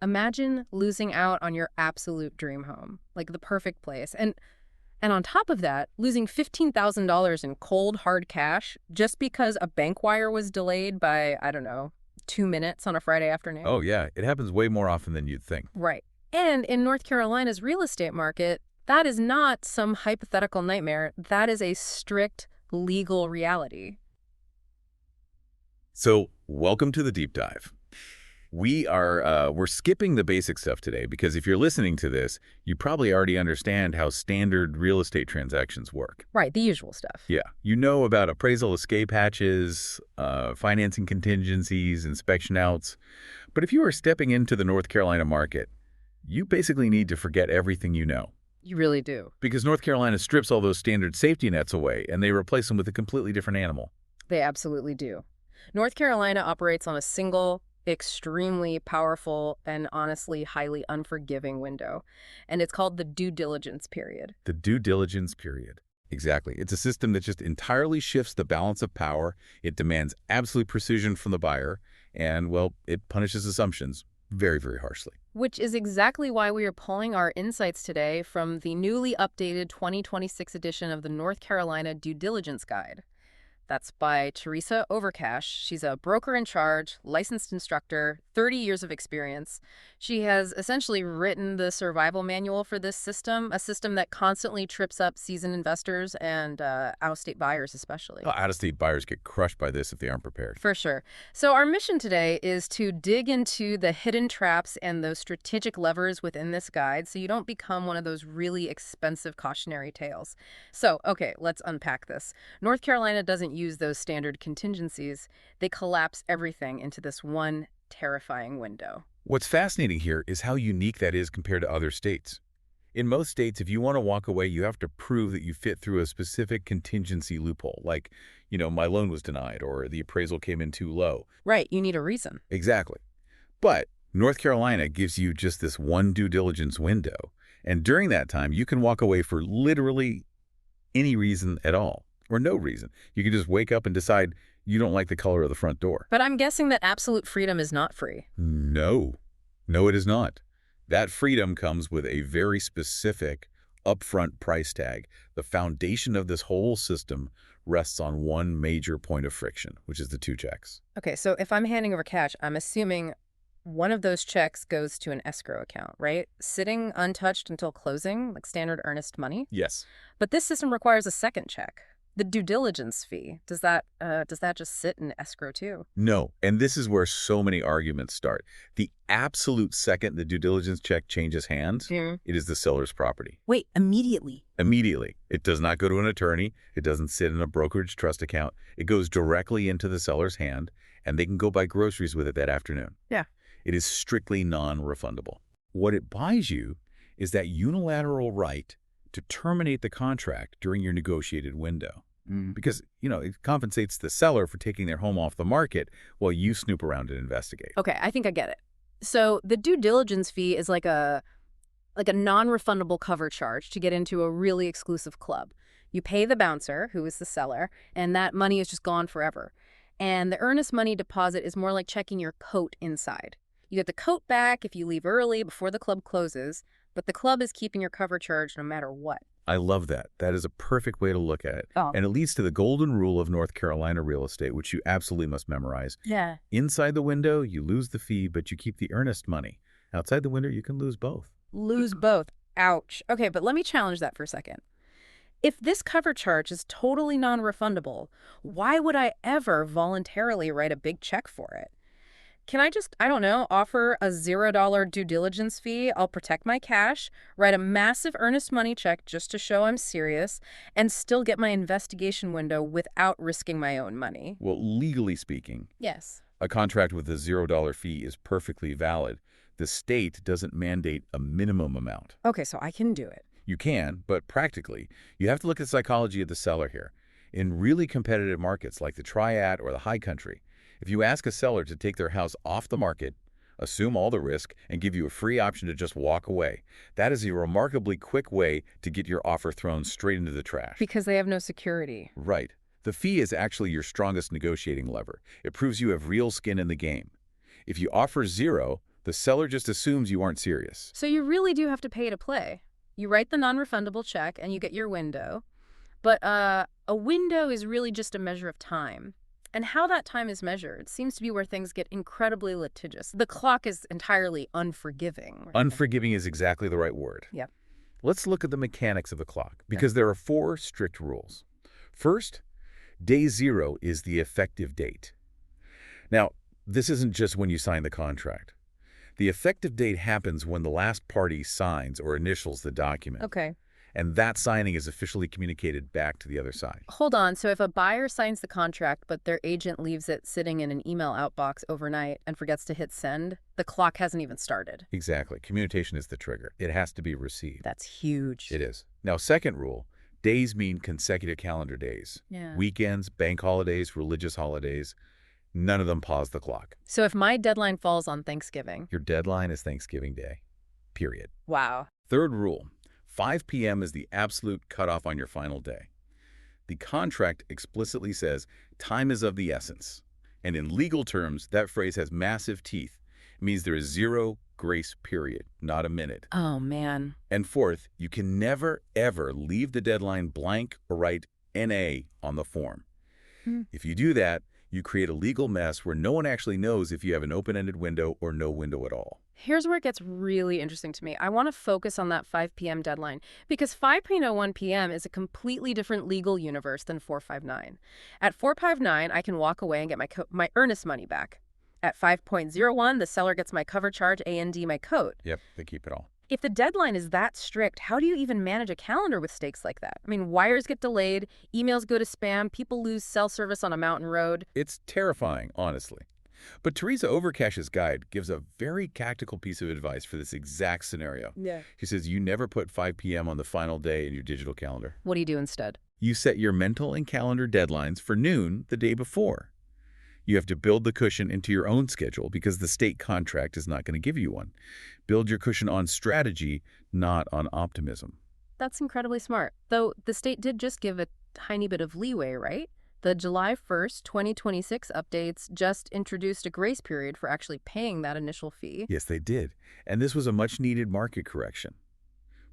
Imagine losing out on your absolute dream home, like the perfect place. And on top of that, losing $15,000 in cold, hard cash just because a bank wire was delayed by, I don't know, 2 minutes on a Friday afternoon. Oh, yeah. It happens way more often than you'd think. Right. And in North Carolina's real estate market, that is not some hypothetical nightmare. That is a strict legal reality. So, welcome to the deep dive. We're skipping the basic stuff today because if you're listening to this, you probably already understand how standard real estate transactions work. Right, the usual stuff. Yeah, you know about appraisal escape hatches, financing contingencies, inspection outs. But if you are stepping into the North Carolina market, you basically need to forget everything you know. You really do. Because North Carolina strips all those standard safety nets away and they replace them with a completely different animal. They absolutely do. North Carolina operates on a single, extremely powerful, and honestly highly unforgiving window. And it's called the due diligence period. The due diligence period. Exactly. It's a system that just entirely shifts the balance of power. It demands absolute precision from the buyer. And, well, it punishes assumptions very, very harshly. Which is exactly why we are pulling our insights today from the newly updated 2026 edition of the North Carolina Due Diligence Guide. That's by Teresa Overcash. She's a broker in charge, licensed instructor, 30 years of experience. She has essentially written the survival manual for this system, a system that constantly trips up seasoned investors and out-of-state buyers especially. Well, out-of-state buyers get crushed by this if they aren't prepared. For sure. So our mission today is to dig into the hidden traps and those strategic levers within this guide so you don't become one of those really expensive cautionary tales. So, okay, let's unpack this. North Carolina doesn't use those standard contingencies. They collapse everything into this one terrifying window. What's fascinating here is how unique that is compared to other states. In most states, if you want to walk away, you have to prove that you fit through a specific contingency loophole, like, my loan was denied or the appraisal came in too low. Right, you need a reason. Exactly. But North Carolina gives you just this one due diligence window, and during that time, you can walk away for literally any reason at all, or no reason. You can just wake up and decide you don't like the color of the front door. But I'm guessing that absolute freedom is not free. No. No, it is not. That freedom comes with a very specific upfront price tag. The foundation of this whole system rests on one major point of friction, which is the 2 checks. Okay, so if I'm handing over cash, I'm assuming one of those checks goes to an escrow account, right? Sitting untouched until closing, like standard earnest money. Yes. But this system requires a second check. The due diligence fee, does that just sit in escrow too? No, and this is where so many arguments start. The absolute second the due diligence check changes hands, it is the seller's property. Wait, immediately? Immediately. It does not go to an attorney. It doesn't sit in a brokerage trust account. It goes directly into the seller's hand, and they can go buy groceries with it that afternoon. Yeah. It is strictly non-refundable. What it buys you is that unilateral right to terminate the contract during your negotiated window. Because, it compensates the seller for taking their home off the market while you snoop around and investigate. Okay, I think I get it. So the due diligence fee is like a non-refundable cover charge to get into a really exclusive club. You pay the bouncer, who is the seller, and that money is just gone forever. And the earnest money deposit is more like checking your coat inside. You get the coat back if you leave early before the club closes, but the club is keeping your cover charge no matter what. I love that. That is a perfect way to look at it. Oh. And it leads to the golden rule of North Carolina real estate, which you absolutely must memorize. Yeah. Inside the window, you lose the fee, but you keep the earnest money. Outside the window, you can lose both. Lose both. Ouch. Okay, but let me challenge that for a second. If this cover charge is totally non-refundable, why would I ever voluntarily write a big check for it? Can I just, offer a $0 due diligence fee? I'll protect my cash, write a massive earnest money check just to show I'm serious, and still get my investigation window without risking my own money. Well, legally speaking, Yes. a contract with a $0 fee is perfectly valid. The state doesn't mandate a minimum amount. Okay, so I can do it. You can, but practically, you have to look at the psychology of the seller here. In really competitive markets like the Triad or the High Country, if you ask a seller to take their house off the market, assume all the risk, and give you a free option to just walk away, that is a remarkably quick way to get your offer thrown straight into the trash. Because they have no security. Right. The fee is actually your strongest negotiating lever. It proves you have real skin in the game. If you offer 0, The seller just assumes you aren't serious. So you really do have to pay to play. You write the non-refundable check and you get your window. But a window is really just a measure of time. And how that time is measured seems to be where things get incredibly litigious. The clock is entirely unforgiving. Unforgiving is exactly the right word. Yep. Let's look at the mechanics of the clock, because there are 4 strict rules. First, day 0 is the effective date. Now, this isn't just when you sign the contract. The effective date happens when the last party signs or initials the document. Okay. And that signing is officially communicated back to the other side. Hold on. So if a buyer signs the contract, but their agent leaves it sitting in an email outbox overnight and forgets to hit send, the clock hasn't even started. Exactly. Communication is the trigger. It has to be received. That's huge. It is. Now, second rule, days mean consecutive calendar days. Yeah. Weekends, bank holidays, religious holidays, none of them pause the clock. So if my deadline falls on Thanksgiving. Your deadline is Thanksgiving Day, period. Wow. Third rule, 5 p.m. is the absolute cutoff on your final day. The contract explicitly says time is of the essence. And in legal terms, that phrase has massive teeth. It means there is 0 grace period, not a minute. Oh, man. And fourth, you can never, ever leave the deadline blank or write NA on the form. If you do that, you create a legal mess where no one actually knows if you have an open-ended window or no window at all. Here's where it gets really interesting to me. I want to focus on that 5 p.m. deadline because 5:01 p.m. is a completely different legal universe than 4:59. At 4:59, I can walk away and get my earnest money back. At 5:01, the seller gets my cover charge and my coat. Yep, they keep it all. If the deadline is that strict, how do you even manage a calendar with stakes like that? I mean, wires get delayed, emails go to spam, people lose cell service on a mountain road. It's terrifying, honestly. But Teresa Overcash's guide gives a very tactical piece of advice for this exact scenario. Yeah. She says you never put 5 p.m. on the final day in your digital calendar. What do you do instead? You set your mental and calendar deadlines for noon the day before. You have to build the cushion into your own schedule because the state contract is not going to give you one. Build your cushion on strategy, not on optimism. That's incredibly smart. Though the state did just give a tiny bit of leeway, right? The July 1st, 2026 updates just introduced a grace period for actually paying that initial fee. Yes, they did. And this was a much-needed market correction.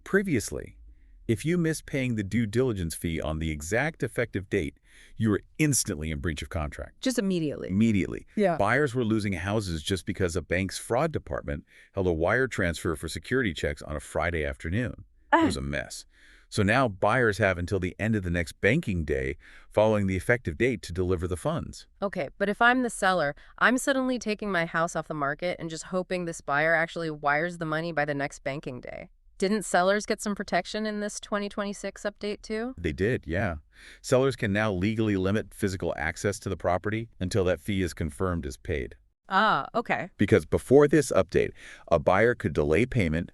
Previously, if you missed paying the due diligence fee on the exact effective date, you were instantly in breach of contract. Just immediately. Immediately. Yeah. Buyers were losing houses just because a bank's fraud department held a wire transfer for security checks on a Friday afternoon. It was a mess. So now buyers have until the end of the next banking day following the effective date to deliver the funds. Okay, but if I'm the seller, I'm suddenly taking my house off the market and just hoping this buyer actually wires the money by the next banking day. Didn't sellers get some protection in this 2026 update too? They did, yeah. Sellers can now legally limit physical access to the property until that fee is confirmed as paid. Ah, okay. Because before this update, a buyer could delay payment,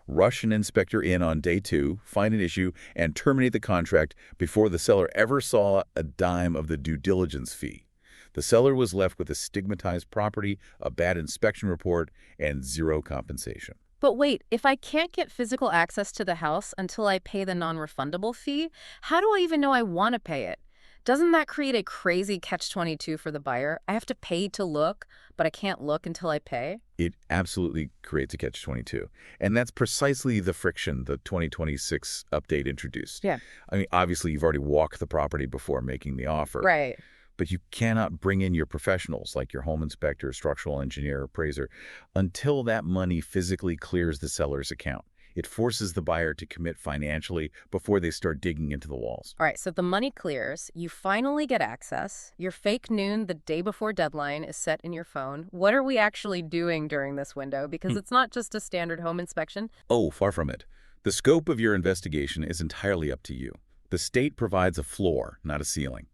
rush an inspector in on day 2, find an issue, and terminate the contract before the seller ever saw a dime of the due diligence fee. The seller was left with a stigmatized property, a bad inspection report, and 0 compensation. But wait, if I can't get physical access to the house until I pay the non-refundable fee, how do I even know I want to pay it? Doesn't that create a crazy catch-22 for the buyer? I have to pay to look, but I can't look until I pay? It absolutely creates a catch-22. And that's precisely the friction the 2026 update introduced. Yeah. I mean, obviously, you've already walked the property before making the offer. Right. But you cannot bring in your professionals like your home inspector, structural engineer, appraiser, until that money physically clears the seller's account. It forces the buyer to commit financially before they start digging into the walls. All right, so the money clears, you finally get access, your fake noon the day before deadline is set in your phone. What are we actually doing during this window? Because it's not just a standard home inspection. Oh, far from it. The scope of your investigation is entirely up to you. The state provides a floor, not a ceiling.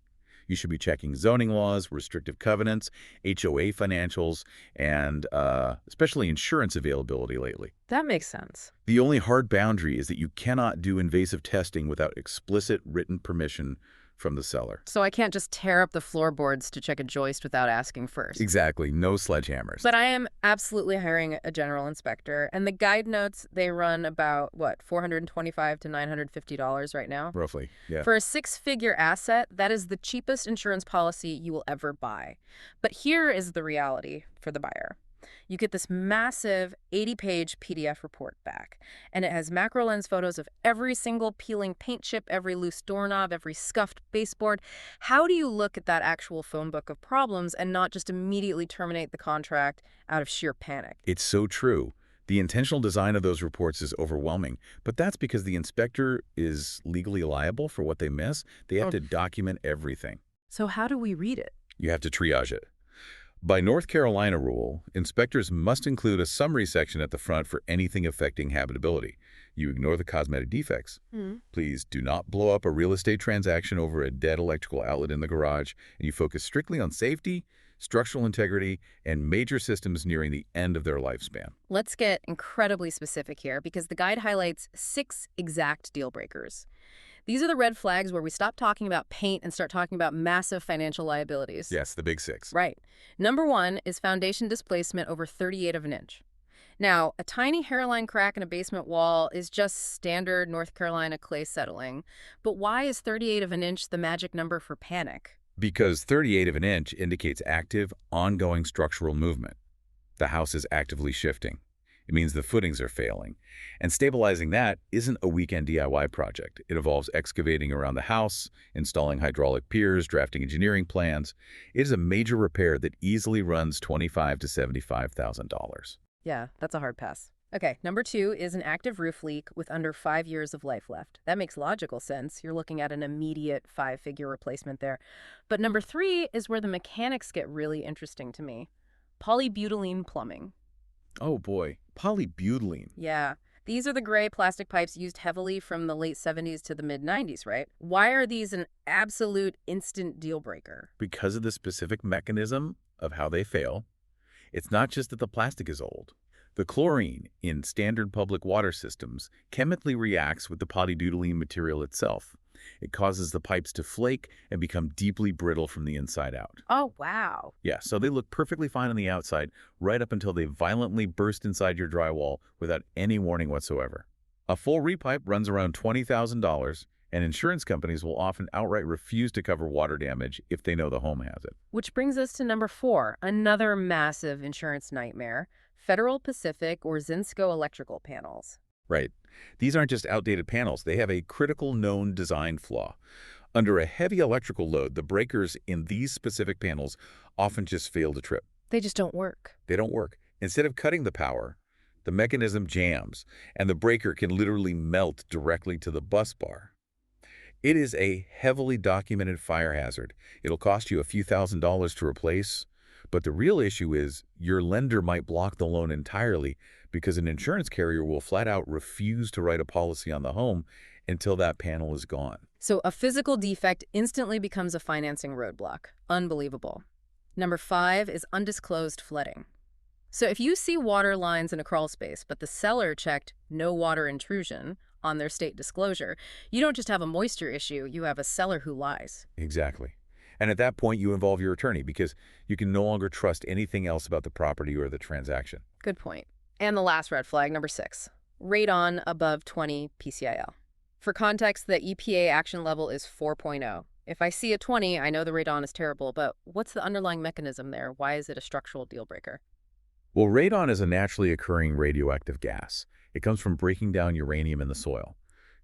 You should be checking zoning laws, restrictive covenants, HOA financials, and especially insurance availability lately. That makes sense. The only hard boundary is that you cannot do invasive testing without explicit written permission from the seller. So I can't just tear up the floorboards to check a joist without asking first. Exactly. No sledgehammers. But I am absolutely hiring a general inspector, and the guide notes, they run about, what, $425 to $950 right now? Roughly, yeah. For a 6-figure asset, that is the cheapest insurance policy you will ever buy. But here is the reality for the buyer. You get this massive 80-page PDF report back, and it has macro lens photos of every single peeling paint chip, every loose doorknob, every scuffed baseboard. How do you look at that actual phone book of problems and not just immediately terminate the contract out of sheer panic? It's so true. The intentional design of those reports is overwhelming, but that's because the inspector is legally liable for what they miss. They have Oh, to document everything. so how do we read it? You have to triage it. By North Carolina rule, inspectors must include a summary section at the front for anything affecting habitability. You ignore the cosmetic defects. Please do not blow up a real estate transaction over a dead electrical outlet in the garage, and you focus strictly on safety, structural integrity, and major systems nearing the end of their lifespan. Let's get incredibly specific here because the guide highlights 6 exact deal breakers. These are the red flags where we stop talking about paint and start talking about massive financial liabilities. Yes, the big 6. Right. Number 1 is foundation displacement over 38 of an inch. Now, a tiny hairline crack in a basement wall is just standard North Carolina clay settling. But why is 38 of an inch the magic number for panic? Because 38 of an inch indicates active, ongoing structural movement. The house is actively shifting. It means the footings are failing. And stabilizing that isn't a weekend DIY project. It involves excavating around the house, installing hydraulic piers, drafting engineering plans. It is a major repair that easily runs $25,000 to $75,000. Yeah, that's a hard pass. Okay, number 2 is an active roof leak with under 5 years of life left. That makes logical sense. You're looking at an immediate 5-figure replacement there. But number 3 is where the mechanics get really interesting to me. Polybutylene plumbing. Oh boy, polybutylene. Yeah, these are the gray plastic pipes used heavily from the late 70s to the mid-90s, right? Why are these an absolute instant deal breaker? Because of the specific mechanism of how they fail, it's not just that the plastic is old. The chlorine in standard public water systems chemically reacts with the polybutylene material itself. It causes the pipes to flake and become deeply brittle from the inside out. Oh, wow. Yeah, so they look perfectly fine on the outside, right up until they violently burst inside your drywall without any warning whatsoever. A full repipe runs around $20,000, and insurance companies will often outright refuse to cover water damage if they know the home has it. Which brings us to number 4, another massive insurance nightmare, Federal Pacific or Zinsco electrical panels. Right. These aren't just outdated panels. They have a critical known design flaw. Under a heavy electrical load, the breakers in these specific panels often just fail to trip. They just don't work. They don't work. Instead of cutting the power, the mechanism jams, and the breaker can literally melt directly to the bus bar. It is a heavily documented fire hazard. It'll cost you a few $1,000s to replace, but the real issue is your lender might block the loan entirely because an insurance carrier will flat out refuse to write a policy on the home until that panel is gone. So a physical defect instantly becomes a financing roadblock. Unbelievable. Number 5 is undisclosed flooding. So if you see water lines in a crawl space, but the seller checked no water intrusion on their state disclosure, you don't just have a moisture issue, you have a seller who lies. Exactly. And at that point, you involve your attorney because you can no longer trust anything else about the property or the transaction. Good point. And the last red flag, number 6, radon above 20 PCIL. For context, the EPA action level is 4.0. If I see a 20, I know the radon is terrible, but what's the underlying mechanism there? Why is it a structural deal breaker? Well, radon is a naturally occurring radioactive gas. It comes from breaking down uranium in the soil.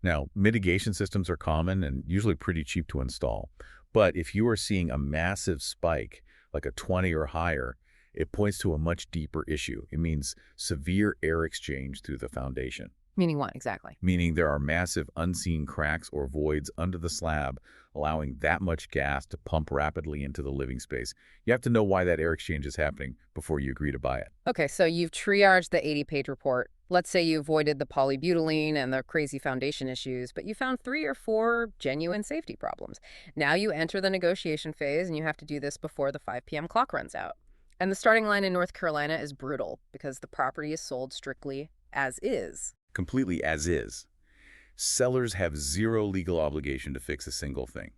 Now, mitigation systems are common and usually pretty cheap to install. But if you are seeing a massive spike, like a 20 or higher, it points to a much deeper issue. It means severe air exchange through the foundation. Meaning what exactly? Meaning there are massive unseen cracks or voids under the slab, allowing that much gas to pump rapidly into the living space. You have to know why that air exchange is happening before you agree to buy it. Okay, so you've triaged the 80-page report. Let's say you avoided the polybutylene and the crazy foundation issues, but you found 3 or 4 genuine safety problems. Now you enter the negotiation phase, and you have to do this before the 5 p.m. clock runs out. And the starting line in North Carolina is brutal because the property is sold strictly as is. Completely as is. Sellers have zero legal obligation to fix a single thing.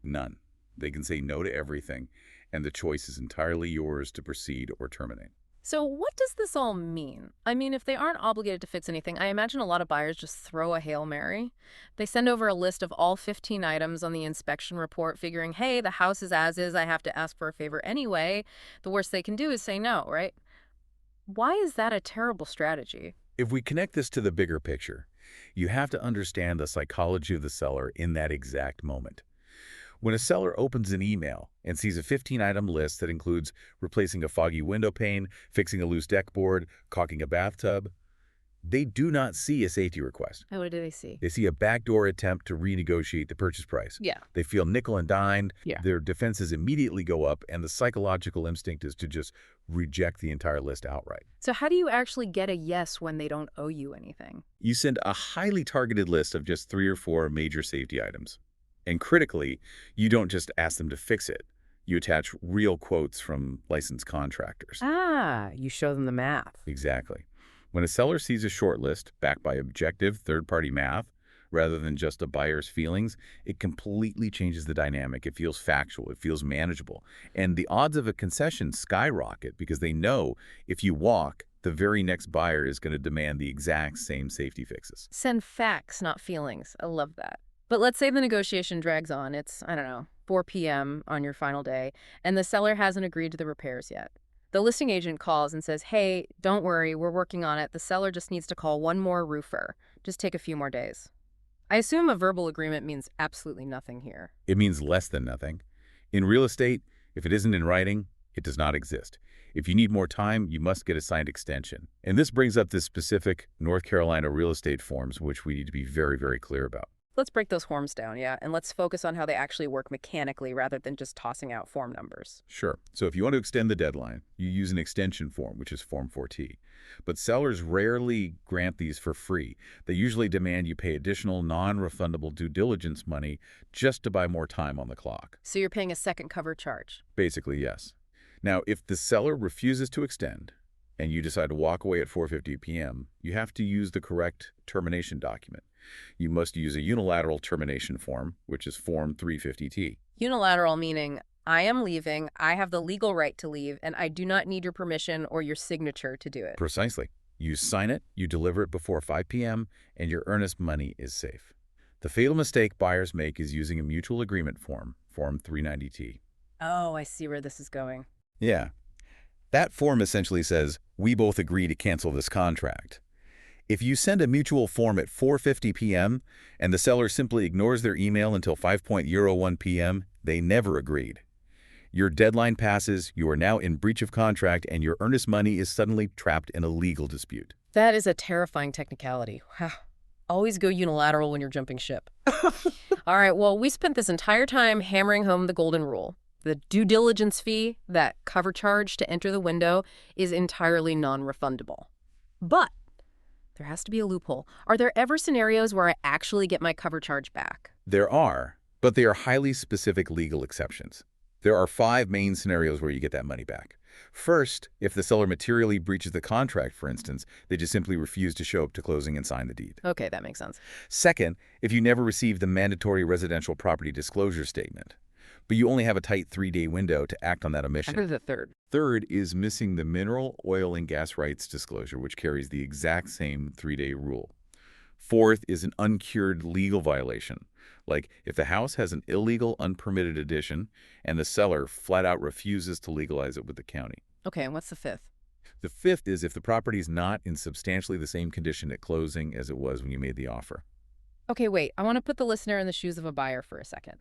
None. They can say no to everything, and the choice is entirely yours to proceed or terminate. So what does this all mean? I mean, if they aren't obligated to fix anything, I imagine a lot of buyers just throw a Hail Mary. They send over a list of all 15 items on the inspection report, figuring, hey, the house is as is, I have to ask for a favor anyway. The worst they can do is say no, right? Why is that a terrible strategy? If we connect this to the bigger picture, you have to understand the psychology of the seller in that exact moment. When a seller opens an email and sees a 15-item list that includes replacing a foggy window pane, fixing a loose deck board, caulking a bathtub, they do not see a safety request. Oh, what do they see? They see a backdoor attempt to renegotiate the purchase price. Yeah. They feel nickel and dined, Yeah. their defenses immediately go up, and the psychological instinct is to just reject the entire list outright. So how do you actually get a yes when they don't owe you anything? You send a highly targeted list of just 3 or 4 major safety items. And critically, you don't just ask them to fix it. You attach real quotes from licensed contractors. Ah, you show them the math. Exactly. When a seller sees a short list backed by objective third-party math, rather than just a buyer's feelings, it completely changes the dynamic. It feels factual. It feels manageable. And the odds of a concession skyrocket because they know if you walk, the very next buyer is going to demand the exact same safety fixes. Send facts, not feelings. I love that. But let's say the negotiation drags on. It's, I don't know, 4 p.m. on your final day, and the seller hasn't agreed to the repairs yet. The listing agent calls and says, hey, don't worry, we're working on it. The seller just needs to call one more roofer. Just take a few more days. I assume a verbal agreement means absolutely nothing here. It means less than nothing. In real estate, if it isn't in writing, it does not exist. If you need more time, you must get a signed extension. And this brings up the specific North Carolina real estate forms, which we need to be very, very clear about. Let's break those forms down, yeah, and let's focus on how they actually work mechanically rather than just tossing out form numbers. Sure. So if you want to extend the deadline, you use an extension form, which is Form 4T. But sellers rarely grant these for free. They usually demand you pay additional non-refundable due diligence money just to buy more time on the clock. So you're paying a second cover charge. Basically, yes. Now, if the seller refuses to extend and you decide to walk away at 4:50 p.m., you have to use the correct termination document. You must use a unilateral termination form, which is Form 350T. Unilateral meaning I am leaving, I have the legal right to leave, and I do not need your permission or your signature to do it. Precisely. You sign it, you deliver it before 5 p.m., and your earnest money is safe. The fatal mistake buyers make is using a mutual agreement form, Form 390T. Oh, I see where this is going. Yeah. That form essentially says, we both agree to cancel this contract. If you send a mutual form at 4:50 p.m. and the seller simply ignores their email until 5:01 p.m., they never agreed. Your deadline passes, you are now in breach of contract, and your earnest money is suddenly trapped in a legal dispute. That is a terrifying technicality. Wow. Always go unilateral when you're jumping ship. All right, well, we spent this entire time hammering home the golden rule. The due diligence fee, that cover charge to enter the window, is entirely non-refundable. But there has to be a loophole. Are there ever scenarios where I actually get my cover charge back? There are, but they are highly specific legal exceptions. There are 5 main scenarios where you get that money back. First, if the seller materially breaches the contract, for instance, they just simply refuse to show up to closing and sign the deed. Okay, that makes sense. Second, if you never receive the mandatory residential property disclosure statement, but you only have a tight 3-day window to act on that omission. After the third. Third is missing the mineral, oil, and gas rights disclosure, which carries the exact same 3-day rule. Fourth is an uncured legal violation, like if the house has an illegal, unpermitted addition and the seller flat out refuses to legalize it with the county. Okay, and what's the fifth? The fifth is if the property is not in substantially the same condition at closing as it was when you made the offer. Okay, wait. I want to put the listener in the shoes of a buyer for a second.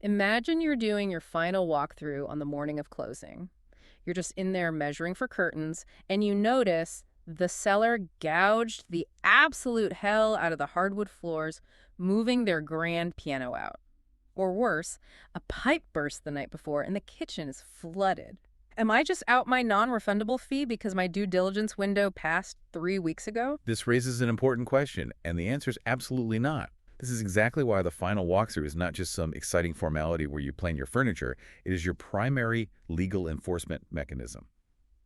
Imagine you're doing your final walkthrough on the morning of closing. You're just in there measuring for curtains, and you notice the seller gouged the absolute hell out of the hardwood floors, moving their grand piano out. Or worse, a pipe burst the night before and the kitchen is flooded. Am I just out my non-refundable fee because my due diligence window passed 3 weeks ago? This raises an important question, and the answer is absolutely not. This is exactly why the final walkthrough is not just some exciting formality where you plan your furniture. It is your primary legal enforcement mechanism.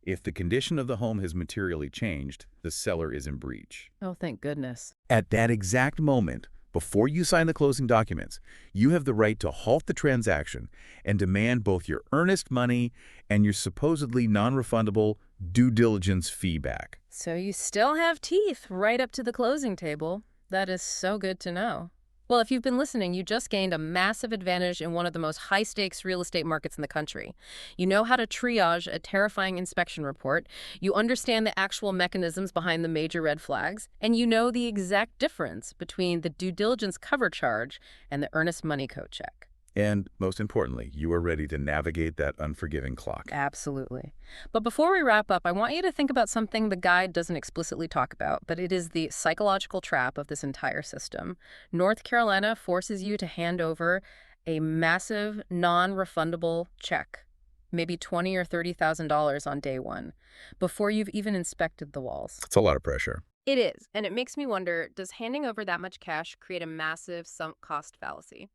If the condition of the home has materially changed, the seller is in breach. Oh, thank goodness. At that exact moment, before you sign the closing documents, you have the right to halt the transaction and demand both your earnest money and your supposedly non-refundable due diligence fee back. So you still have teeth right up to the closing table. That is so good to know. Well, if you've been listening, you just gained a massive advantage in one of the most high stakes real estate markets in the country. You know how to triage a terrifying inspection report, you understand the actual mechanisms behind the major red flags, and you know the exact difference between the due diligence cover charge and the earnest money code check. And most importantly, you are ready to navigate that unforgiving clock. Absolutely. But before we wrap up, I want you to think about something the guide doesn't explicitly talk about, but it is the psychological trap of this entire system. North Carolina forces you to hand over a massive non-refundable check, maybe $20,000 or $30,000 on day one, before you've even inspected the walls. It's a lot of pressure. It is, and it makes me wonder, does handing over that much cash create a massive sunk cost fallacy?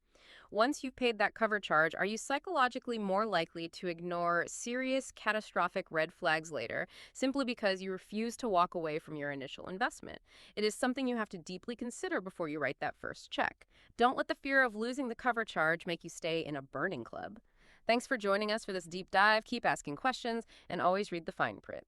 Once you've paid that cover charge, are you psychologically more likely to ignore serious, catastrophic red flags later simply because you refuse to walk away from your initial investment? It is something you have to deeply consider before you write that first check. Don't let the fear of losing the cover charge make you stay in a burning club. Thanks for joining us for this deep dive. Keep asking questions and always read the fine print.